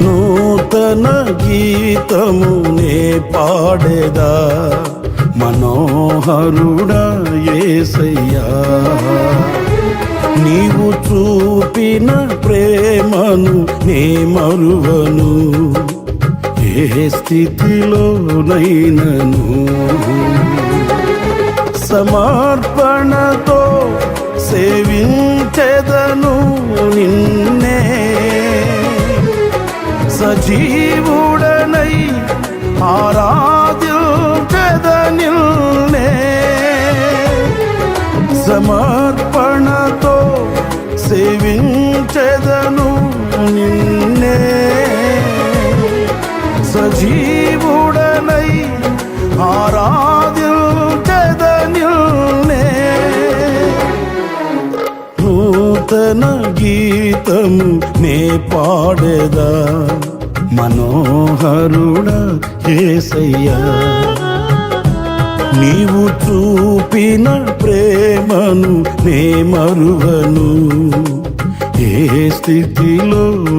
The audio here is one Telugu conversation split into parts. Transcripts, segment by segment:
నూతన గీతమునే పాడేదా మనోహరుడా యేసయ్యా, నీవు చూపిన ప్రేమను నే మరువను ఏ స్థితిలోనైనను. సమర్పణతో సేవించెదను నిన్నే, సజీవుడనై ఆరాధ్యుడనిల్నే. సమర్పణతో సేవించెదను నిన్నే, సజీవుడనై ఆరాధ్యుడనిల్నే. నూతన గీతము నే పాడేదా మనోహరుడా యేసయ్యా, నీవు చూపిన ప్రేమను నే మరువను ఏ స్థితిలోనైనను.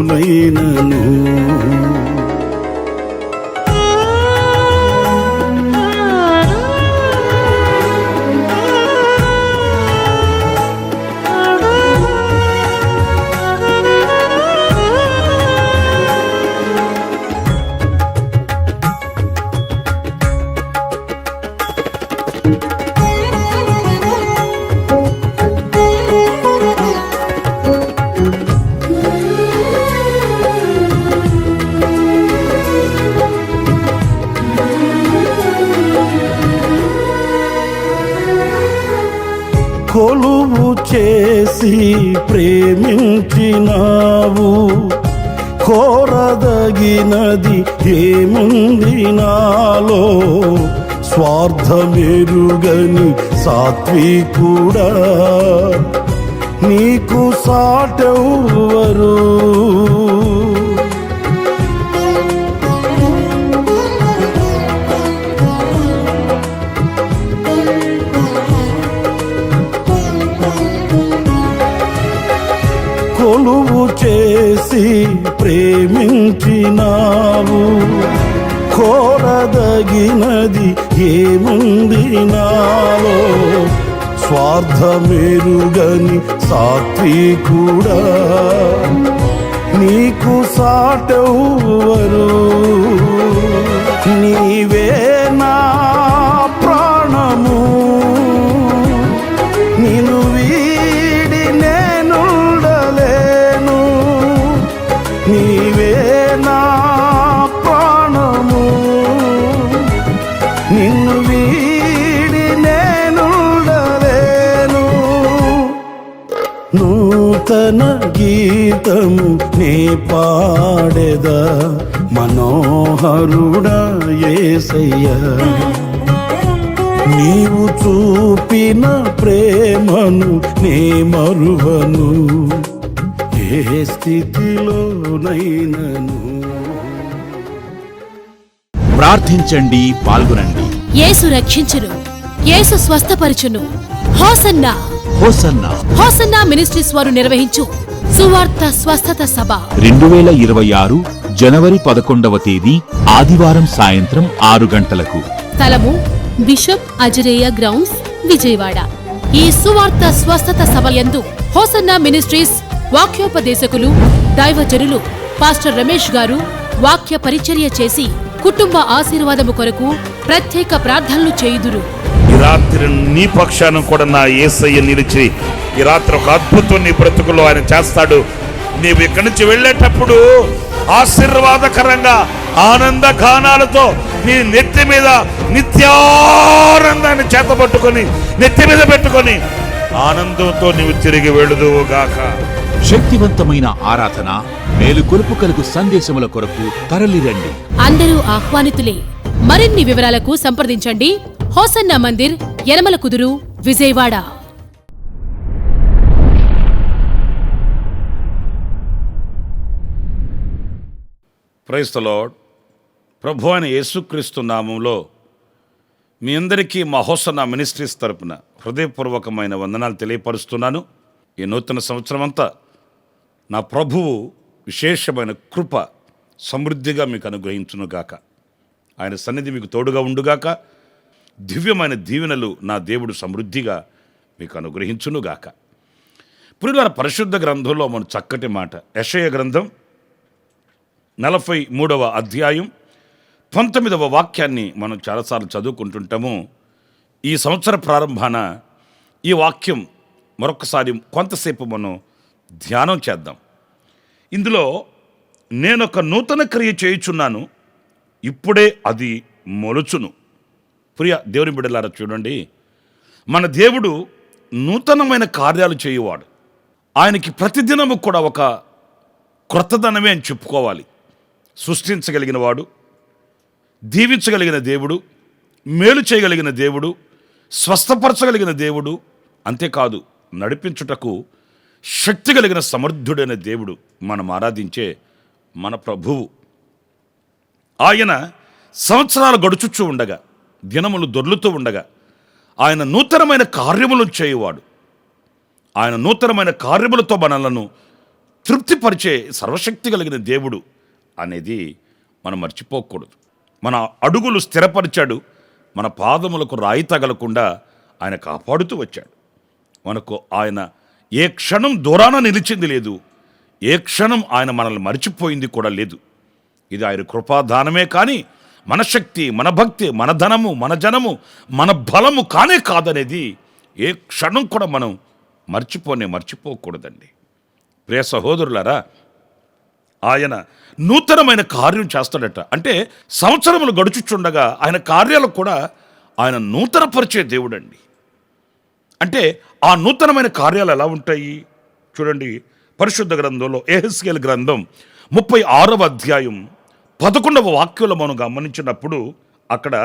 కొలువు చేసి ప్రేమించినావు, కోరదగినది ఏముంది నాలో. స్వార్థమెరుగని సాత్వికుడా, నీకు సాటెవ్వరు. కొలువు చేసి ప్రేమించినావు, కోరదగినది ఏముంది నాలో. స్వార్థమెరుగని సాత్వికుడా, నీకు సాటెవ్వరు. నీవే నా ప్రాణము, నిన్ను వీడి నేనుండలేను. నీవే నా ప్రాణము, నిన్ను వీడి నేనుండలేను. నూతన గీతము నే పాడేదా మనోహరుడా యేసయ్యా, నీవు చూపిన ప్రేమను నే మరువను ఏ స్థితిలోనైనను. ప్రార్థించండి, పాల్గొనండి. యేసు రక్షించును, యేసు స్వస్థపరచును. Hosanna hosanna. హోసన్నా మినిస్ట్రీస్ వారు నిర్వహించు సువార్త స్వస్థత సభ 2026 జనవరి 11వ తేదీ ఆదివారం సాయంత్రం 6 గంటలకు. స్థలము బిషప్ అజరేయ గ్రౌండ్స్, విజయవాడ. ఈ సువార్త స్వస్థత సభ యందు హోసన్నా మినిస్ట్రీస్ వాక్యోపదేశకులు దైవజనులు పాస్టర్ రమేష్ గారు వాక్య పరిచర్య చేసి కుటుంబ ఆశీర్వాదము కొరకు ప్రత్యేక ప్రార్థనలు చేయుదురు. ఈ రాత్రి నీ పక్షాన కూడా నా యేసయ్య నిలిచి ఈ రాత్రి ఒక అద్భుతం నీ బ్రతుకులో ఆయన చేస్తాడు. నీవు ఇక్కడి నుంచి వెళ్ళేటప్పుడు ఆశీర్వాదకరంగా ఆనంద గానాలతో నీ నెత్తి మీద నిత్యానందాన్ని చేతబట్టుకొని నెత్తి మీద పెట్టుకొని ఆనందంతో నీవు తిరిగి వెళ్ళుదువు గాక. శక్తివంతమైన ఆరాధన, మేలుకొలుపు కలుగు సందేశముల కొరకు తరలిరండి. అందరూ ఆహ్వానితులే. మరిన్ని వివరాలకు సంప్రదించండి. Hosanna Mandir, Yanamala Kuduru, Vijayawada. Praise the lord. ప్రభు అయిన యేసుక్రీస్తు నామంలో మీ అందరికీ మా హోసన్న మినిస్ట్రీస్ తరపున హృదయపూర్వకమైన వందనాలు తెలియపరుస్తున్నాను. ఈ నూతన సంవత్సరం అంతా నా ప్రభువు విశేషమైన కృప సమృద్ధిగా మీకు అనుగ్రహించునుగాక. ఆయన సన్నిధి మీకు తోడుగా ఉండుగాక. దివ్యమైన దీవెనలు నా దేవుడు సమృద్ధిగా మీకు అనుగ్రహించునుగాక. ప్రియులారా, పరిశుద్ధ గ్రంథంలో మన చక్కటి మాట, యెషయా గ్రంథం 43వ అధ్యాయం 19వ వాక్యాన్ని మనం చాలాసార్లు చదువుకుంటుంటాము. ఈ సంవత్సర ప్రారంభాన ఈ వాక్యం మరొకసారి కొంతసేపు మనం ధ్యానం చేద్దాం. ఇందులో నేనొక నూతన క్రియ చేయుచున్నాను, ఇప్పుడే అది మొలుచును. ప్రియ దేవుని బిడ్డలారా, చూడండి, మన దేవుడు నూతనమైన కార్యాలు చేయువాడు. ఆయనకి ప్రతిదినము కూడా ఒక క్రొత్తదనమే అని చెప్పుకోవాలి. సృష్టించగలిగిన వాడు, దీవించగలిగిన దేవుడు, మేలు చేయగలిగిన దేవుడు, స్వస్థపరచగలిగిన దేవుడు, అంతేకాదు నడిపించుటకు శక్తి కలిగిన సమర్థుడైన దేవుడు మనం ఆరాధించే మన ప్రభువు. ఆయన సంవత్సరాలు గడుచుచూ ఉండగా, దినములు దొర్లుతూ ఉండగా ఆయన నూతనమైన కార్యములు చేయువాడు. ఆయన నూతనమైన కార్యములతో మనలను తృప్తిపరిచే సర్వశక్తి కలిగిన దేవుడు అనేది మనం మర్చిపోకూడదు. మన అడుగులు స్థిరపరిచాడు, మన పాదములకు రాయి తగలకుండా ఆయన కాపాడుతూ వచ్చాడు. మనకు ఆయన ఏ క్షణం దూరాన నిలిచింది లేదు, ఏ క్షణం ఆయన మనల్ని మర్చిపోయింది కూడా లేదు. ఇది ఆయన కృపాదానమే కానీ మన శక్తి, మన భక్తి, మన ధనము, మన జనము, మన బలము కానే కాదనేది ఏ క్షణం కూడా మనం మర్చిపోకూడదండి. ప్రియ సహోదరులారా, ఆయన నూతనమైన కార్యం చేస్తాడట. అంటే సంవత్సరములు గడుచుచుండగా ఆయన కార్యాలు కూడా ఆయన నూతనపరిచే దేవుడండి. అంటే ఆ నూతనమైన కార్యాలు ఎలా ఉంటాయి చూడండి. పరిశుద్ధ గ్రంథంలో యెహెజ్కేలు గ్రంథం 36వ అధ్యాయం 11వ వాక్యంలో మనం గమనించినప్పుడు అక్కడ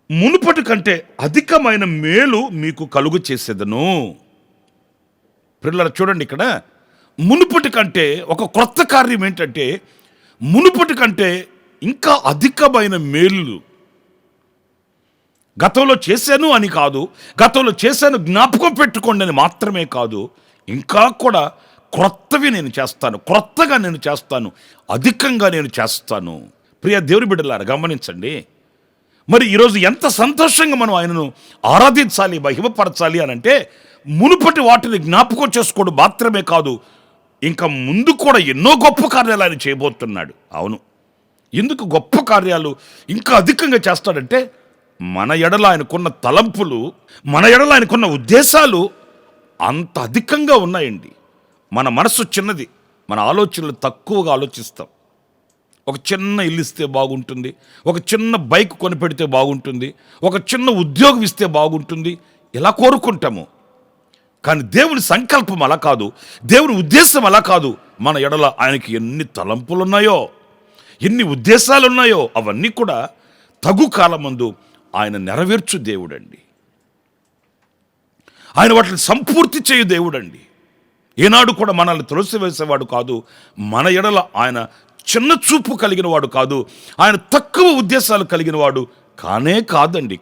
మునుపటి కంటే అధికమైన మేలు మీకు కలుగు చేసేదను. పిల్లలు చూడండి, ఇక్కడ మునుపటి కంటే ఒక క్రొత్త కార్యం ఏంటంటే, మునుపటి కంటే ఇంకా అధికమైన మేలు. గతంలో చేశాను అని కాదు, గతంలో చేశాను జ్ఞాపకం పెట్టుకోండి అని మాత్రమే కాదు, ఇంకా కూడా క్రొత్తవి నేను చేస్తాను, క్రొత్తగా నేను చేస్తాను, అధికంగా నేను చేస్తాను. ప్రియ దేవుని బిడ్డలారా, గమనించండి. మరి ఈరోజు ఎంత సంతోషంగా మనం ఆయనను ఆరాధించాలి, మహిమపరచాలి అని అంటే, మునుపటి వాటిని జ్ఞాపకం చేసుకోవడం మాత్రమే కాదు, ఇంకా ముందు కూడా ఎన్నో గొప్ప కార్యాలు ఆయన చేయబోతున్నాడు. అవును, ఎందుకు గొప్ప కార్యాలు ఇంకా అధికంగా చేస్తాడంటే, మన ఎడల ఆయనకున్న తలంపులు, మన ఎడల ఆయనకున్న ఉద్దేశాలు అంత అధికంగా ఉన్నాయండి. మన మనసు చిన్నది, మన ఆలోచనలు తక్కువగా ఆలోచిస్తాం. ఒక చిన్న ఇల్లు ఇస్తే బాగుంటుంది, ఒక చిన్న బైక్ కొనిపెడితే బాగుంటుంది, ఒక చిన్న ఉద్యోగం ఇస్తే బాగుంటుంది, ఇలా కోరుకుంటాము. కానీ దేవుని సంకల్పం అలా కాదు, దేవుని ఉద్దేశం అలా కాదు. మన ఎడల ఆయనకి ఎన్ని తలంపులు ఉన్నాయో, ఎన్ని ఉద్దేశాలు ఉన్నాయో అవన్నీ కూడా తగు కాలమందు ఆయన నెరవేర్చు దేవుడండి. ఆయన వాటిని సంపూర్తి చేయు దేవుడండి. ఏనాడు కూడా మనల్ని తులసివేసేవాడు కాదు. మన ఎడల ఆయన చిన్న చూపు కలిగిన వాడు కాదు, ఆయన తక్కువ ఉద్దేశాలు కలిగిన వాడు కానే కాదండి.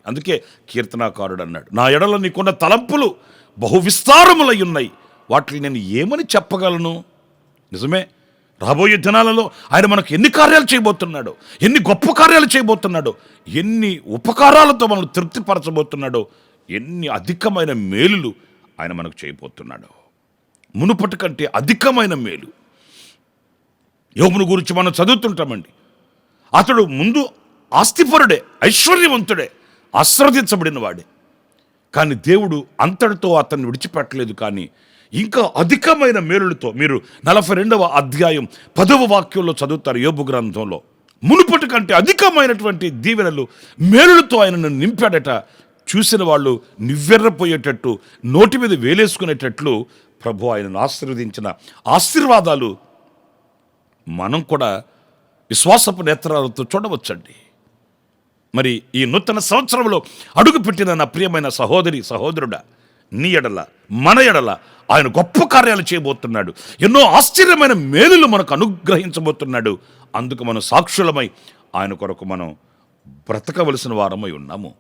అందుకే కీర్తనాకారుడు అన్నాడు, నా ఎడల నీకున్న తలంపులు బహువిస్తారములై ఉన్నాయి, వాటిని నేను ఏమని చెప్పగలను. నిజమే, రాబోయే దినాలలో ఆయన మనకు ఎన్ని కార్యాలు చేయబోతున్నాడో, ఎన్ని గొప్ప కార్యాలు చేయబోతున్నాడో, ఎన్ని ఉపకారాలతో మనల్ని తృప్తిపరచబోతున్నాడో, ఎన్ని అధికమైన మేలులు ఆయన మనకు చేయబోతున్నాడో. మునుపటి కంటే అధికమైన మేలు. యోబును గురించి మనం చదువుతుంటామండి. అతడు ముందు ఆస్తిపరుడే, ఐశ్వర్యవంతుడే, ఆశీర్వదించబడిన వాడే. కానీ దేవుడు అంతటితో అతన్ని విడిచిపెట్టలేదు. కానీ ఇంకా అధికమైన మేలులతో మీరు 42వ అధ్యాయం 10వ వాక్యంలో చదువుతారు. యోబు గ్రంథంలో మునుపటి కంటే అధికమైనటువంటి దీవెనలు మేలులతో ఆయనను నింపాడట. చూసిన వాళ్ళు నివ్వెర్రపోయేటట్టు నోటి మీద వేలేసుకునేటట్లు ప్రభు ఆయనను ఆశీర్వదించిన ఆశీర్వాదాలు మనం కూడా విశ్వాసపు నేత్రాలతో చూడవచ్చండి. మరి ఈ నూతన సంవత్సరంలో అడుగుపెట్టిన నా ప్రియమైన సహోదరి సహోదరుడా, నీ ఎడల మన ఎడల ఆయన గొప్ప కార్యాలు చేయబోతున్నాడు. ఎన్నో ఆశ్చర్యమైన మేలులు మనకు అనుగ్రహించబోతున్నాడు. అందుకు మనం సాక్షులమై ఆయన కొరకు మనం బ్రతకవలసిన వారమై ఉన్నాము.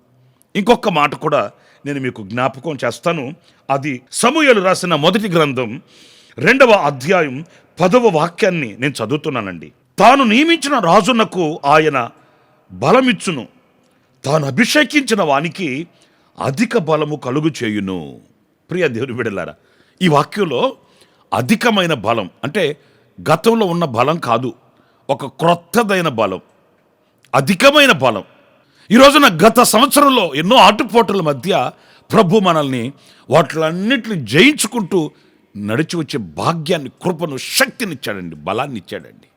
ఇంకొక మాట కూడా నేను మీకు జ్ఞాపకం చేస్తాను. అది సమూయేలు రాసిన మొదటి గ్రంథం 2వ అధ్యాయం 10వ వాక్యాన్ని నేను చదువుతున్నానండి. తాను నియమించిన రాజునకు ఆయన బలమిచ్చును, తాను అభిషేకించిన వానికి అధిక బలము కలుగు చేయును. ప్రియ దేవుని బిడ్డలారా, ఈ వాక్యంలో అధికమైన బలం అంటే గతంలో ఉన్న బలం కాదు, ఒక క్రొత్తదైన బలం, అధికమైన బలం. ఈ రోజున గత సంవత్సరంలో ఎన్నో ఆటుపోటుల మధ్య ప్రభు మనల్ని వాటిలన్నిటిని జయించుకుంటూ నడిచి వచ్చే భాగ్యాన్ని, కృపను, శక్తినిచ్చాడండి, బలాన్ని ఇచ్చాడండి.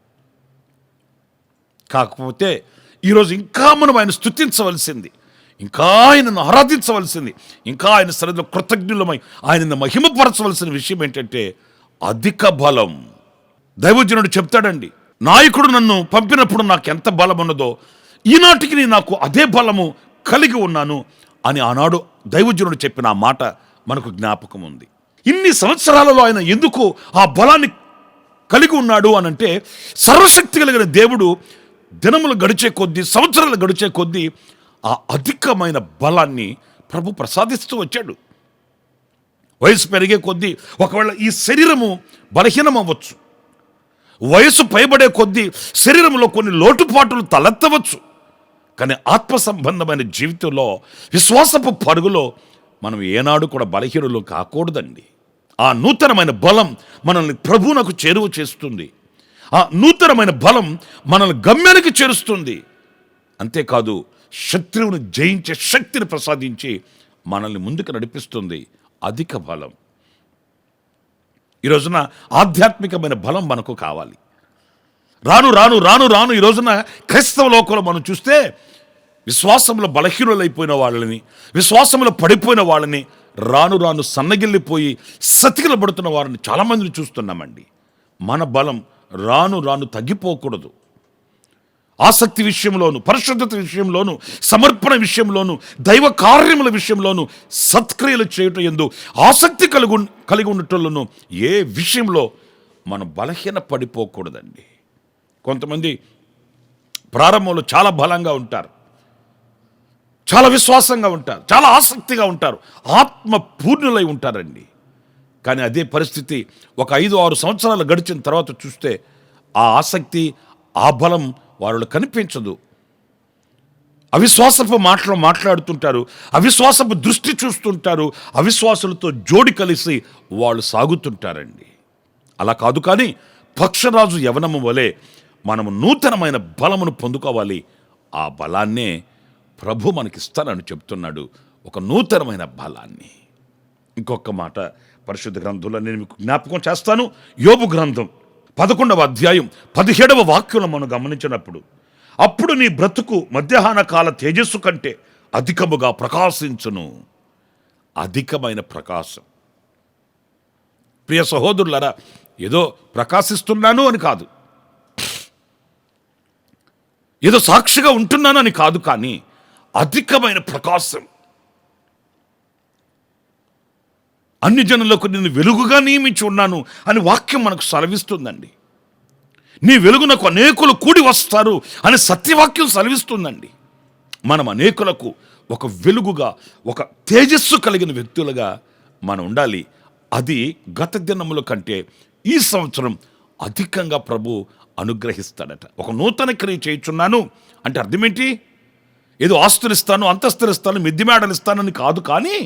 కాకపోతే ఈరోజు ఇంకా మనం ఆయన స్తుతించవలసింది, ఇంకా ఆయనను ఆరాధించవలసింది, ఇంకా ఆయన సన్నిధిలో కృతజ్ఞులమై ఆయనను మహిమపరచవలసిన విషయం ఏంటంటే అధిక బలం. దైవజనుడు చెప్తాడండి, నాయకుడు నన్ను పంపినప్పుడు నాకు ఎంత బలం ఉన్నదో ఈనాటికి నాకు అదే బలము కలిగి ఉన్నాను అని ఆనాడు దైవజనుడు చెప్పిన ఆ మాట మనకు జ్ఞాపకం ఉంది. ఇన్ని సంవత్సరాలలో ఆయన ఎందుకు ఆ బలాన్ని కలిగి ఉన్నాడు అనంటే, సర్వశక్తి కలిగిన దేవుడు దినములు గడిచే కొద్దీ, సంవత్సరాలు గడిచే కొద్దీ ఆ అధికమైన బలాన్ని ప్రభు ప్రసాదిస్తూ వచ్చాడు. వయసు పెరిగే కొద్దీ ఒకవేళ ఈ శరీరము బలహీనం అవ్వచ్చు, వయసు పైబడే కొద్దీ శరీరంలో కొన్ని లోటుపాటులు తలెత్తవచ్చు. కానీ ఆత్మ సంబంధమైన జీవితంలో, విశ్వాసపు పరుగులో మనం ఏనాడు కూడా బలహీనులు కాకూడదండి. ఆ నూతనమైన బలం మనల్ని ప్రభువునకు చేరువ చేస్తుంది. ఆ నూతనమైన బలం మనల్ని గమ్యానికి చేరుస్తుంది. అంతేకాదు, శత్రువును జయించే శక్తిని ప్రసాదించి మనల్ని ముందుకు నడిపిస్తుంది. అధిక బలం. ఈ రోజున ఆధ్యాత్మికమైన బలం మనకు కావాలి. రాను రాను రాను రాను ఈ రోజున క్రైస్తవ లోకంలో మనం చూస్తే విశ్వాసంలో బలహీనులైపోయిన వాళ్ళని, విశ్వాసంలో పడిపోయిన వాళ్ళని, రాను రాను సన్నగిల్లిపోయి సతికిలబడుతున్న వారిని చాలామందిని చూస్తున్నామండి. మన బలం రాను రాను తగ్గిపోకూడదు. ఆసక్తి విషయంలోను, పరిశుద్ధత విషయంలోను, సమర్పణ విషయంలోను, దైవ కార్యముల విషయంలోను, సత్క్రియలు చేయటం యందు ఆసక్తి కలిగి ఉండటంలోను ఏ విషయంలో మనం బలహీన పడిపోకూడదండి. కొంతమంది ప్రారంభంలో చాలా బలంగా ఉంటారు, చాలా విశ్వాసంగా ఉంటారు, చాలా ఆసక్తిగా ఉంటారు, ఆత్మ పూర్ణులై ఉంటారండి. కానీ అదే పరిస్థితి ఒక 5-6 సంవత్సరాలు గడిచిన తర్వాత చూస్తే ఆ ఆసక్తి, ఆ బలం వారిలో కనిపించదు. అవిశ్వాసపు మాటలు మాట్లాడుతుంటారు, అవిశ్వాసపు దృష్టి చూస్తుంటారు, అవిశ్వాసులతో జోడి కలిసి వాళ్ళు సాగుతుంటారండి. అలా కాదు, కానీ పక్షరాజు యవనము వలె మనము నూతనమైన బలమును పొందుకోవాలి. ఆ బలాన్నే ప్రభు మనకిస్తానని చెప్తున్నాడు, ఒక నూతనమైన బలాన్ని. ఇంకొక మాట పరిశుద్ధ గ్రంథంలో నేను మీకు జ్ఞాపకం చేస్తాను. యోబు గ్రంథం 11వ అధ్యాయం 17వ వాక్యంలో మనం గమనించినప్పుడు, అప్పుడు నీ బ్రతుకు మధ్యాహ్న కాల తేజస్సు కంటే అధికముగా ప్రకాశించును. అధికమైన ప్రకాశం. ప్రియ సహోదరులారా, ఏదో ప్రకాశిస్తున్నాను అని కాదు, ఏదో సాక్షిగా ఉంటున్నాను అని కాదు, కానీ అధికమైన ప్రకాశం. అన్ని జనులకు నేను వెలుగుగా నియమించి ఉన్నాను అని వాక్యం మనకు సెలవిస్తుందండి. నీ వెలుగునకు అనేకులు కూడి వస్తారు అని సత్యవాక్యం సెలవిస్తుందండి. మనం అనేకులకు ఒక వెలుగుగా, ఒక తేజస్సు కలిగిన వ్యక్తులుగా మనం ఉండాలి. అది గత దినముల కంటే ఈ సంవత్సరం అధికంగా ప్రభు అనుగ్రహిస్తాడట. ఒక నూతన క్రియ చేయుచున్నాను అంటే అర్థం ఏంటి? ఏదో ఆస్తులు ఇస్తాను, అంతస్తులు ఇస్తాను, మిద్ది మేడలు ఇస్తానని కాదు, కానీ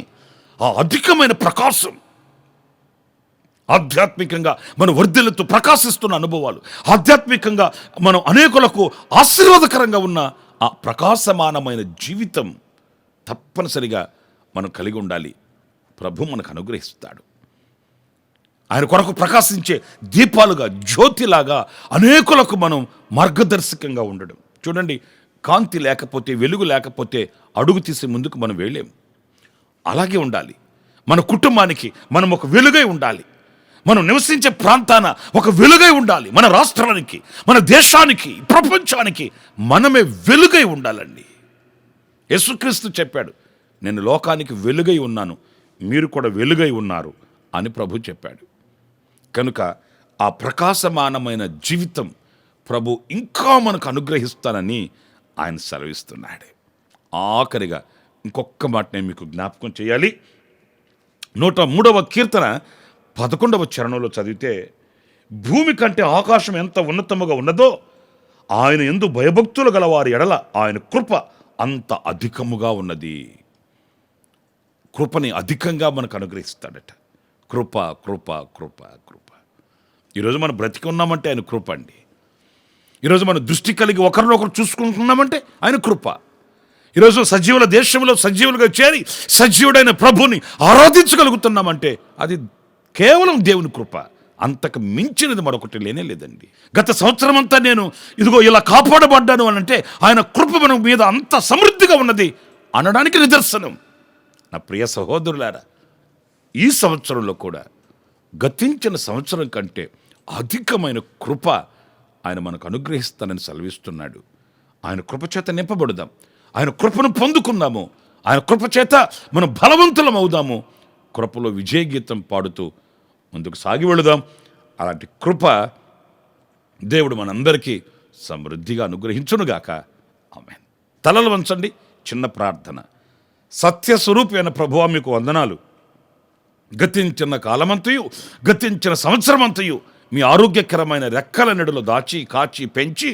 ఆ అధికమైన ప్రకాశం, ఆధ్యాత్మికంగా మనం వర్ధిల్లుతూ ప్రకాశిస్తున్న అనుభవాలు, ఆధ్యాత్మికంగా మనం అనేకులకు ఆశీర్వాదకరంగా ఉన్న ఆ ప్రకాశమానమైన జీవితం తప్పనిసరిగా మనం కలిగి ఉండాలి. ప్రభు మనకు అనుగ్రహిస్తాడు. ఆయన కొరకు ప్రకాశించే దీపాలుగా, జ్యోతిలాగా అనేకులకు మనం మార్గదర్శకంగా ఉండడం. చూడండి, కాంతి లేకపోతే, వెలుగు లేకపోతే అడుగు తీసి ముందుకు మనం వెళ్ళలేం. అలాగే ఉండాలి. మన కుటుంబానికి మనం ఒక వెలుగై ఉండాలి. మనం నివసించే ప్రాంతాన ఒక వెలుగై ఉండాలి. మన రాష్ట్రానికి, మన దేశానికి, ప్రపంచానికి మనమే వెలుగై ఉండాలండి. యేసుక్రీస్తు చెప్పాడు, నేను లోకానికి వెలుగై ఉన్నాను, మీరు కూడా వెలుగై ఉన్నారు అని ప్రభు చెప్పాడు. కనుక ఆ ప్రకాశమానమైన జీవితం ప్రభు ఇంకా మనకు అనుగ్రహిస్తానని ఆయన సెలవిస్తున్నాడు. ఆఖరిగా ఇంకొక మాట నేను మీకు జ్ఞాపకం చేయాలి. 103వ కీర్తన 11వ చరణంలో చదివితే, భూమి కంటే ఆకాశం ఎంత ఉన్నతముగా ఉన్నదో ఆయన యందు భయభక్తులు గల వారి ఎడల ఆయన కృప అంత అధికముగా ఉన్నది. కృపని అధికంగా మనకు అనుగ్రహిస్తాడట. కృప కృప కృప కృప. ఈరోజు మనం బ్రతికి ఉన్నామంటే ఆయన కృప అండి. ఈరోజు మనం దృష్టి కలిగి ఒకరినొకరు చూసుకుంటున్నామంటే ఆయన కృప. ఈరోజు సజీవుల దేశంలో సజీవులుగా చేరి సజీవుడైన ప్రభుని ఆరాధించగలుగుతున్నామంటే అది కేవలం దేవుని కృప. అంతకు మించినది మరొకటి లేనే లేదండి. గత సంవత్సరం అంతా నేను ఇదిగో ఇలా కాపాడబడ్డాను అని అంటే ఆయన కృప మన మీద అంత సమృద్ధిగా ఉన్నది అనడానికి నిదర్శనం. నా ప్రియ సహోదరులారా, ఈ సంవత్సరంలో కూడా గతించిన సంవత్సరం కంటే అధికమైన కృప ఆయన మనకు అనుగ్రహిస్తానని సెలవిస్తున్నాడు. ఆయన కృపచేత నింపబడుదాం. ఆయన కృపను పొందుకుందాము. ఆయన కృపచేత మనం బలవంతులం అవుదాము. కృపలో విజయ గీతం పాడుతూ ముందుకు సాగి వెళుదాం. అలాంటి కృప దేవుడు మనందరికీ సమృద్ధిగా అనుగ్రహించునుగాక. ఆమేన్. తలలు వంచండి. చిన్న ప్రార్థన. సత్యస్వరూపైన ప్రభువా, మీకు వందనాలు. గతించిన కాలమంతయు, గతించిన సంవత్సరమంతయు మీ ఆరోగ్యకరమైన రెక్కల నెడలో దాచి కాచి పెంచి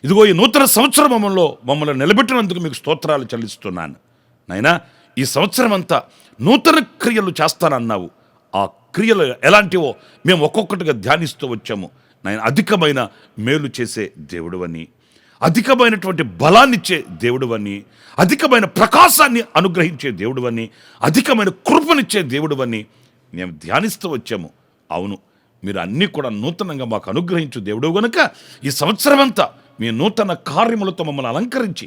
ఇదిగో ఈ నూతన సంవత్సరంలో మమ్మల్ని నిలబెట్టినందుకు మీకు స్తోత్రాలు చెల్లిస్తున్నాను. నాయనా, ఈ సంవత్సరం అంతా నూతన క్రియలు చేస్తానన్నావు. ఆ క్రియలు ఎలాంటివో మేము ఒక్కొక్కటిగా ధ్యానిస్తూ వచ్చాము. నాయన, అధికమైన మేలు చేసే దేవుడువని, అధికమైనటువంటి బలాన్నిచ్చే దేవుడువని, అధికమైన ప్రకాశాన్ని అనుగ్రహించే దేవుడువని, అధికమైన కృపనిచ్చే దేవుడువని మేము ధ్యానిస్తూ వచ్చాము. అవును, మీరు అన్నీ కూడా నూతనంగా మాకు అనుగ్రహించు దేవుడు గనుక ఈ సంవత్సరం అంతా మీ నూతన కార్యములతో మమ్మల్ని అలంకరించి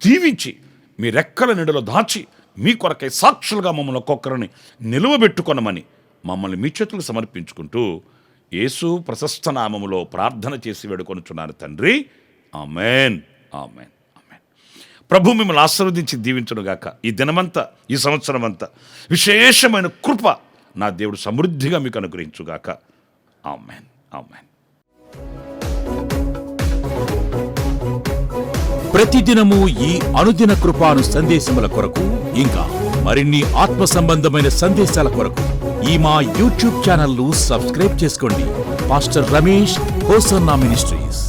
దీవించి మీ రెక్కల నీడలో దాచి మీ కొరకై సాక్షులుగా మమ్మల్ని ఒక్కొక్కరిని నిలువబెట్టుకొనమని మమ్మల్ని మీ చేతులు సమర్పించుకుంటూ యేసు ప్రశస్త నామములో ప్రార్థన చేసి వేడుకొనుచున్నాను తండ్రి. ఆమేన్, ఆమేన్, ఆమేన్. ప్రభు మిమ్మల్ని ఆశీర్వదించి దీవించునుగాక. ఈ దినమంతా, ఈ సంవత్సరం అంతా విశేషమైన కృప నా దేవుడు సమృద్ధిగా మీకు అనుగ్రహించుగాక. ఆమేన్, ఆమేన్. ప్రతిదినము ఈ అనుదిన కృపాను సందేశముల కొరకు, ఇంకా మరిన్ని ఆత్మ సంబంధమైన సందేశాల కొరకు ఈ మా యూట్యూబ్ ఛానల్ ను సబ్స్క్రైబ్ చేసుకోండి. Pastor Ramesh hosanna ministries.